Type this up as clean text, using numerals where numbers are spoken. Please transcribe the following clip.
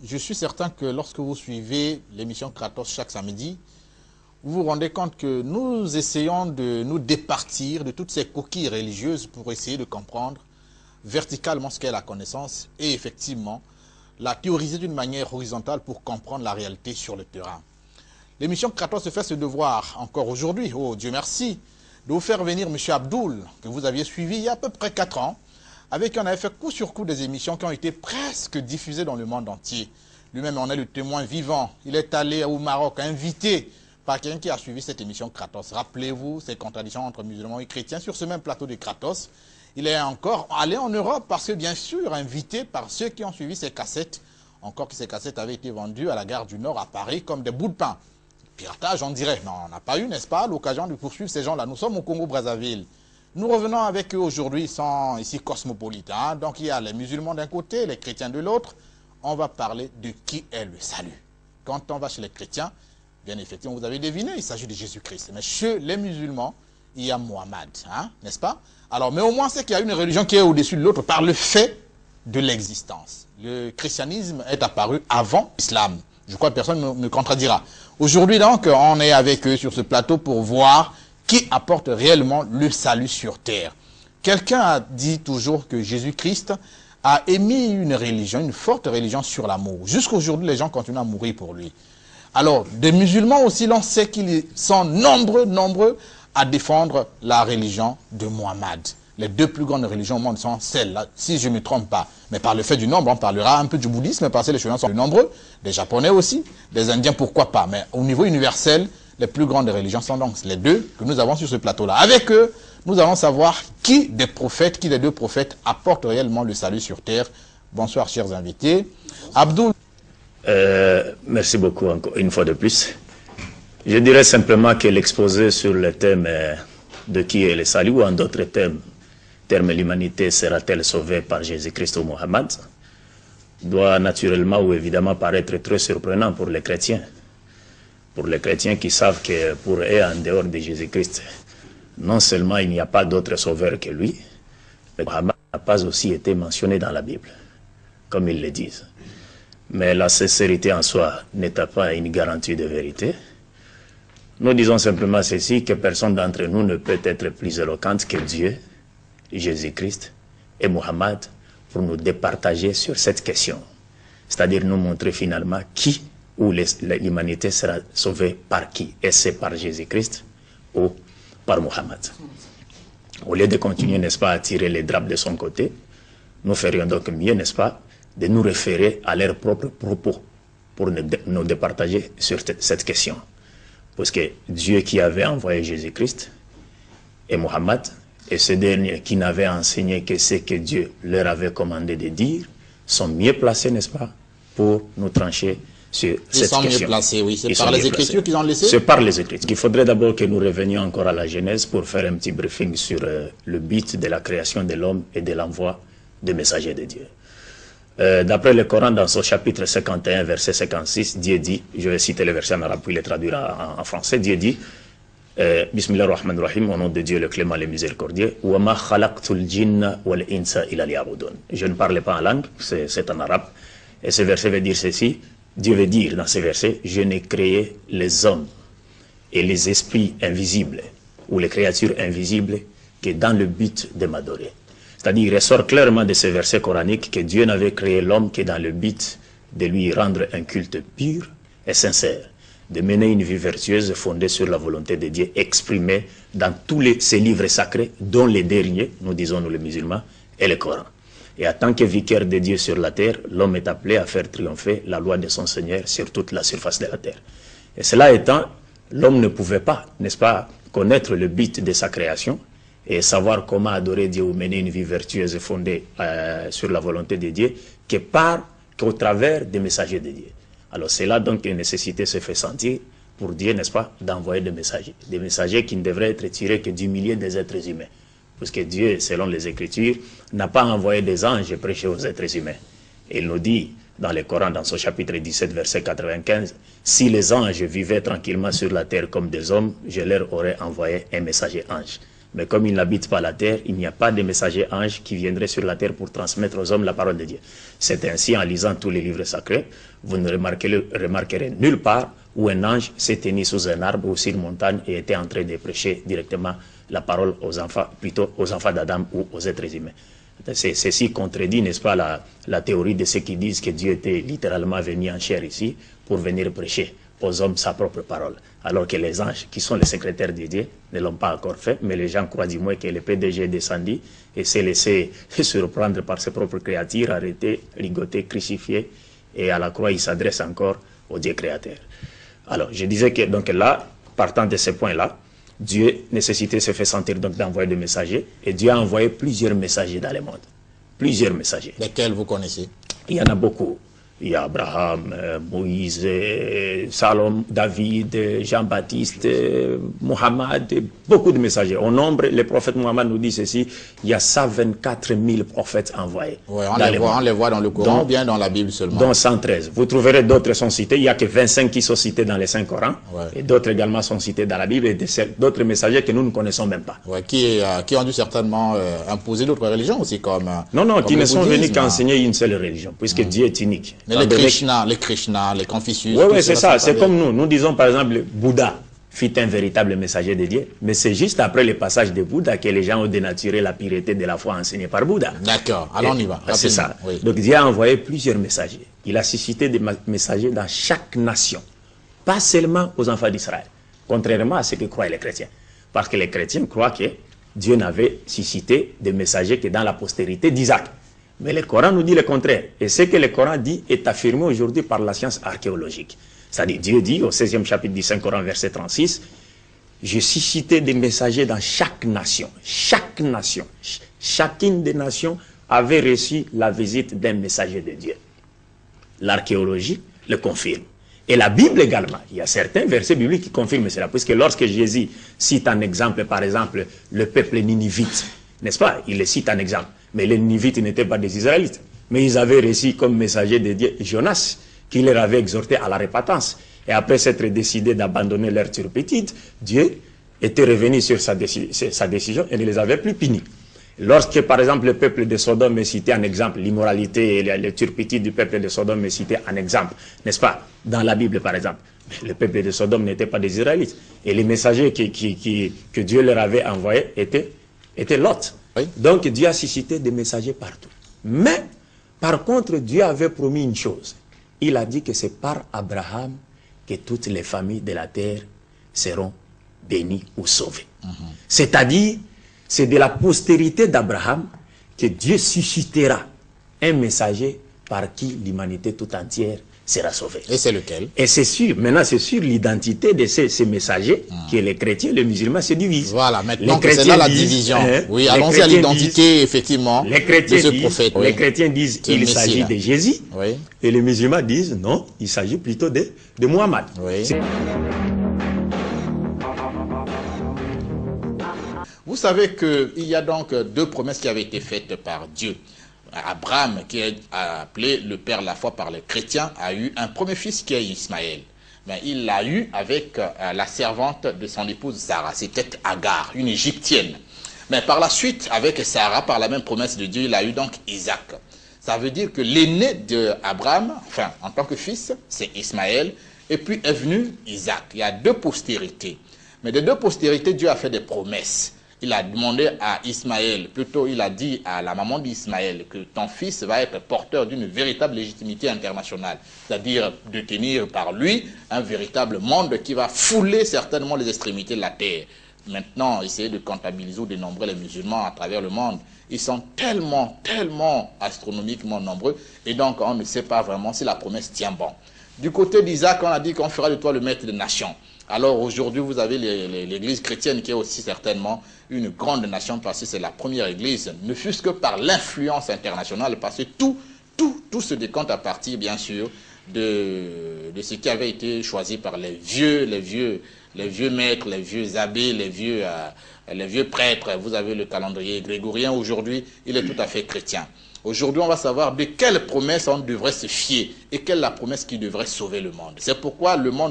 je suis certain que lorsque vous suivez l'émission Kratos chaque samedi, vous vous rendez compte que nous essayons de nous départir de toutes ces coquilles religieuses pour essayer de comprendre verticalement ce qu'est la connaissance et effectivement la théoriser d'une manière horizontale pour comprendre la réalité sur le terrain. L'émission Kratos se fait ce devoir encore aujourd'hui, oh Dieu merci, de vous faire venir M. Abdoul, que vous aviez suivi il y a à peu près 4 ans, avec qui on avait fait coup sur coup des émissions qui ont été presque diffusées dans le monde entier. Lui-même en est le témoin vivant. Il est allé au Maroc, invité par quelqu'un qui a suivi cette émission Kratos. Rappelez-vous ces contradictions entre musulmans et chrétiens sur ce même plateau de Kratos. Il est encore allé en Europe parce que, bien sûr, invité par ceux qui ont suivi ces cassettes, encore que ces cassettes avaient été vendues à la gare du Nord à Paris comme des bouts de pain. Piratage, on dirait. Non, on n'a pas eu, n'est-ce pas, l'occasion de poursuivre ces gens-là. Nous sommes au Congo-Brazzaville. Nous revenons avec eux aujourd'hui, ils sont ici cosmopolites. Hein? Donc il y a les musulmans d'un côté, les chrétiens de l'autre. On va parler de qui est le salut. Quand on va chez les chrétiens, bien effectivement, vous avez deviné, il s'agit de Jésus-Christ. Mais chez les musulmans, il y a Mohammed, hein? N'est-ce pas? Alors, mais au moins, c'est qu'il y a une religion qui est au-dessus de l'autre par le fait de l'existence. Le christianisme est apparu avant l'islam. Je crois que personne ne me contredira. Aujourd'hui, donc, on est avec eux sur ce plateau pour voir qui apporte réellement le salut sur terre. Quelqu'un a dit toujours que Jésus-Christ a émis une religion, une forte religion sur l'amour. Jusqu'aujourd'hui, les gens continuent à mourir pour lui. Alors, des musulmans aussi, l'on sait qu'ils sont nombreux à défendre la religion de Mohammed. Les 2 plus grandes religions au monde sont celles-là, si je ne me trompe pas. Mais par le fait du nombre, on parlera un peu du bouddhisme, parce que les choses sont nombreux, des Japonais aussi, des Indiens, pourquoi pas. Mais au niveau universel, les plus grandes religions sont donc les 2 que nous avons sur ce plateau-là. Avec eux, nous allons savoir qui des prophètes, qui des 2 prophètes apporte réellement le salut sur terre. Bonsoir, chers invités. Abdoul. Merci beaucoup encore une fois de plus. Je dirais simplement que l'exposé sur le thème de qui est le salut, ou en d'autres termes, l'humanité sera-t-elle sauvée par Jésus-Christ ou Mohammed, doit naturellement ou évidemment paraître très surprenant pour les chrétiens. Pour les chrétiens qui savent que pour eux, en dehors de Jésus-Christ, non seulement il n'y a pas d'autre sauveur que lui, mais Mohammed n'a pas aussi été mentionné dans la Bible, comme ils le disent. Mais la sincérité en soi n'est pas une garantie de vérité. Nous disons simplement ceci, que personne d'entre nous ne peut être plus éloquente que Dieu, Jésus-Christ et Mohammed pour nous départager sur cette question. C'est-à-dire nous montrer finalement qui ou l'humanité sera sauvée par qui. Est-ce par Jésus-Christ ou par Mohammed? Au lieu de continuer, n'est-ce pas, à tirer les draps de son côté, nous ferions donc mieux, n'est-ce pas, de nous référer à leurs propres propos pour nous départager sur cette question. Parce que Dieu qui avait envoyé Jésus-Christ et Mohammed, et ce dernier qui n'avait enseigné que ce que Dieu leur avait commandé de dire, sont mieux placés, n'est-ce pas, pour nous trancher sur cette question. Ils sont mieux placés, oui. C'est par les Écritures qu'ils ont laissé? C'est par les Écritures. Il faudrait d'abord que nous revenions encore à la Genèse pour faire un petit briefing sur le but de la création de l'homme et de l'envoi des messagers de Dieu. D'après le Coran, dans son chapitre 51, verset 56, Dieu dit, je vais citer le verset en arabe, puis le traduira en français, Dieu dit, Bismillah ar-Rahman ar-Rahim, au nom de Dieu le clément, le miséricordieux, وَمَا خَلَقْتُ الْجِنَّ وَالْإِنسَ إِلَّا لِيَعْبُدُونَ. Je ne parle pas en langue, c'est en arabe, et ce verset veut dire ceci, Dieu veut dire dans ce verset, je n'ai créé les hommes et les esprits invisibles, ou les créatures invisibles, que dans le but de m'adorer. C'est-à-dire, il ressort clairement de ce verset coranique que Dieu n'avait créé l'homme que dans le but de lui rendre un culte pur et sincère, de mener une vie vertueuse fondée sur la volonté de Dieu exprimée dans tous ces livres sacrés, dont les derniers, nous disons nous les musulmans, et le Coran. Et en tant que vicaire de Dieu sur la terre, l'homme est appelé à faire triompher la loi de son Seigneur sur toute la surface de la terre. Et cela étant, l'homme ne pouvait pas, n'est-ce pas, connaître le but de sa création, et savoir comment adorer Dieu ou mener une vie vertueuse fondée sur la volonté de Dieu qu'au travers des messagers de Dieu. Alors c'est là donc une nécessité se fait sentir pour Dieu, n'est-ce pas, d'envoyer des messagers qui ne devraient être tirés que du milieu des êtres humains. Parce que Dieu, selon les Écritures, n'a pas envoyé des anges prêcher aux êtres humains. Et il nous dit dans le Coran, dans son chapitre 17, verset 95, « Si les anges vivaient tranquillement sur la terre comme des hommes, je leur aurais envoyé un messager ange. » Mais comme il n'habite pas la terre, il n'y a pas de messager ange qui viendrait sur la terre pour transmettre aux hommes la parole de Dieu. C'est ainsi, en lisant tous les livres sacrés, vous ne remarquerez nulle part où un ange s'est tenu sous un arbre ou sur une montagne et était en train de prêcher directement la parole aux enfants, plutôt aux enfants d'Adam ou aux êtres humains. Ceci contredit, n'est-ce pas, la théorie de ceux qui disent que Dieu était littéralement venu en chair ici pour venir prêcher aux hommes sa propre parole. Alors que les anges, qui sont les secrétaires de Dieu, ne l'ont pas encore fait, mais les gens croient du moins que le PDG est descendu et s'est laissé surprendre par ses propres créatures, arrêté, ligoté, crucifié, et à la croix, il s'adresse encore au Dieu créateur. Alors, je disais que, donc là, partant de ce point-là, Dieu, nécessité, se fait sentir donc d'envoyer des messagers, et Dieu a envoyé plusieurs messagers dans le monde. Plusieurs messagers. Lesquels vous connaissez? Il y en a beaucoup. Il y a Abraham, Moïse, Salom, David, Jean-Baptiste, Mohammed, beaucoup de messagers. Au nombre, le prophète Mohammed nous dit ceci, il y a 124 000 prophètes envoyés. Oui, on les voit dans le Coran ou bien dans la Bible seulement? Dans 113. Vous trouverez d'autres sont cités. Il n'y a que 25 qui sont cités dans les 5 Corans. Ouais. Et d'autres également sont cités dans la Bible et d'autres messagers que nous ne connaissons même pas. Ouais, qui ont dû certainement imposer d'autres religions aussi comme... Non, qui ne sont venus qu'enseigner une seule religion, puisque Dieu est unique. Mais les Krishna, les Confucius... Oui, c'est ça. C'est comme nous. Nous disons par exemple, Bouddha fut un véritable messager de Dieu. Mais c'est juste après le passage de Bouddha que les gens ont dénaturé la pureté de la foi enseignée par Bouddha. D'accord. Alors on y va. C'est ça. Oui. Donc Dieu a envoyé plusieurs messagers. Il a suscité des messagers dans chaque nation. Pas seulement aux enfants d'Israël. Contrairement à ce que croient les chrétiens. Parce que les chrétiens croient que Dieu n'avait suscité des messagers que dans la postérité d'Isaac. Mais le Coran nous dit le contraire. Et ce que le Coran dit est affirmé aujourd'hui par la science archéologique. C'est-à-dire, Dieu dit au 16e chapitre du Saint-Coran, verset 36, « Je suscitais des messagers dans chaque nation. » Chaque nation, chacune des nations avait reçu la visite d'un messager de Dieu. L'archéologie le confirme. Et la Bible également. Il y a certains versets bibliques qui confirment cela. Puisque lorsque Jésus cite un exemple, par exemple, le peuple ninivite, n'est-ce pas? Il le cite un exemple. Mais les Nivites n'étaient pas des Israélites. Mais ils avaient reçu comme messager de Dieu Jonas, qui leur avait exhorté à la repentance. Et après s'être décidé d'abandonner leur turpitude, Dieu était revenu sur sa décision et ne les avait plus punis. Lorsque, par exemple, le peuple de Sodome est cité en exemple, l'immoralité et la turpitude du peuple de Sodome est cité en exemple, n'est-ce pas? Dans la Bible, par exemple. Le peuple de Sodome n'était pas des Israélites. Et les messagers que Dieu leur avait envoyés étaient Lot. Oui. Donc Dieu a suscité des messagers partout. Mais, par contre, Dieu avait promis une chose. Il a dit que c'est par Abraham que toutes les familles de la terre seront bénies ou sauvées. C'est-à-dire, c'est de la postérité d'Abraham que Dieu suscitera un messager par qui l'humanité tout entière sera sauvée. Et c'est lequel? Et c'est sûr, maintenant c'est sur l'identité de ces messagers que les chrétiens, les musulmans se divisent. Voilà, maintenant c'est là la division. Oui, allons-y à l'identité, effectivement, les chrétiens de ce prophète. Les chrétiens disent qu'il s'agit de Jésus, oui. Et les musulmans disent non, il s'agit plutôt de Mohammed. Oui. Vous savez qu'il y a donc deux promesses qui avaient été faites par Dieu. Abraham, qui est appelé le père la foi par les chrétiens, a eu un premier fils qui est Ismaël. Mais il l'a eu avec la servante de son épouse Sarah. C'était Agar, une égyptienne. Mais par la suite, avec Sarah, par la même promesse de Dieu, il a eu donc Isaac. Ça veut dire que l'aîné d'Abraham, enfin, en tant que fils, c'est Ismaël. Et puis est venu Isaac. Il y a deux postérités. Mais des deux postérités, Dieu a fait des promesses. Il a demandé à Ismaël, plutôt il a dit à la maman d'Ismaël que ton fils va être porteur d'une véritable légitimité internationale. C'est-à-dire de tenir par lui un véritable monde qui va fouler certainement les extrémités de la terre. Maintenant, essayer de comptabiliser ou de dénombrer les musulmans à travers le monde, ils sont tellement astronomiquement nombreux et donc on ne sait pas vraiment si la promesse tient bon. Du côté d'Isaac, on a dit qu'on fera de toi le maître des nations. Alors aujourd'hui, vous avez l'église chrétienne qui est aussi certainement une grande nation parce que c'est la première église, ne fût-ce que par l'influence internationale, parce que tout se décompte à partir, bien sûr, de ce qui avait été choisi par les vieux maîtres, les vieux abbés, les vieux prêtres. Vous avez le calendrier grégorien aujourd'hui, il est tout à fait chrétien. Aujourd'hui, on va savoir de quelle promesse on devrait se fier et quelle est la promesse qui devrait sauver le monde. C'est pourquoi le monde